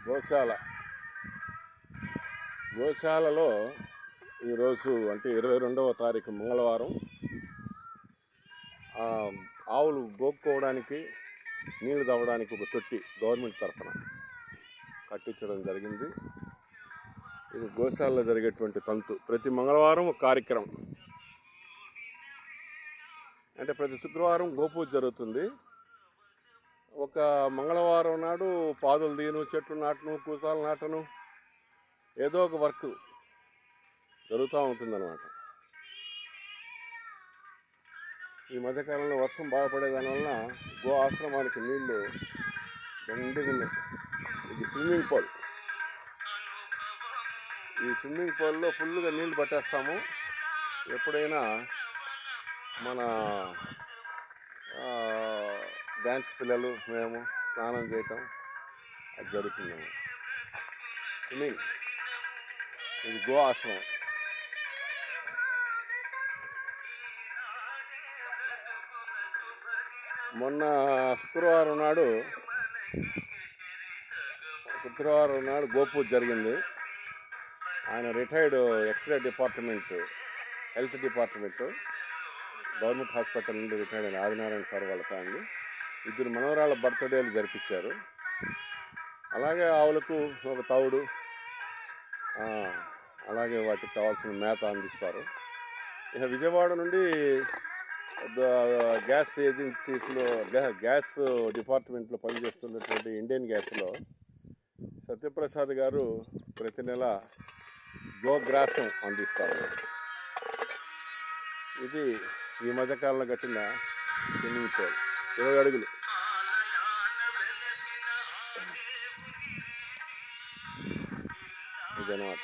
గోశాల గోశాలలో ఈరోజు అంటే 22వ తారీఖు మంగళవారం ఆవులు గోక్కోవడానికి నీళ్లు తాగడానికి ఒక తొట్టి గవర్నమెంట్ తరఫున కట్టించడం జరిగింది. ఇది గోశాలలో జరిగేటువంటి తంతు. ప్రతి మంగళవారం ఒక కార్యక్రమం, అంటే ప్రతి శుక్రవారం గోపూజ జరుగుతుంది. ఒక మంగళవారం నాడు పాదులు తీయను, చెట్లు నాటను, కూసాలు నాటను, ఏదో ఒక వర్క్ జరుగుతూ ఉంటుందన్నమాట. ఈ మధ్యకాలంలో వర్షం బాగా పడేదానివలన గో ఆశ్రమానికి నీళ్లు దండిగా ఉన్నాయి. ఇది స్విమ్మింగ్ పూల్. ఈ స్విమ్మింగ్ పూల్లో ఫుల్గా నీళ్లు పట్టేస్తాము. ఎప్పుడైనా మన డ్యాన్స్ పిల్లలు మేము స్నానం చేయటం అది జరుగుతుంది. స్విమ్మింగ్. ఇది గో ఆశ్రమం. మొన్న శుక్రవారం నాడు గోపూజ జరిగింది. ఆయన retired x-ray department, health department, government hospital నుండి రిటైర్డ్ అయిన ఆదినారాయణ సార్ వాళ్ళ ఫ్యామిలీ. 2 మనవరాళ్ళ బర్త్డేలు జరిపించారు. అలాగే ఆవులకు ఒక తౌడు, అలాగే వాటికి కావాల్సిన మేత అందిస్తారు. ఇక విజయవాడ నుండి గ్యాస్ ఏజెన్సీస్లో గ్యాస్ డిపార్ట్మెంట్లో పనిచేస్తున్నటువంటి ఇండియన్ గ్యాస్లో సత్యప్రసాద్ గారు ప్రతి నెల గోగ్రాసం అందిస్తారు. ఇది ఈ మధ్యకాలంలో కట్టిన స్విమ్మింగ్ పూల్, 20 అడుగులు. ఇదన్నమాట.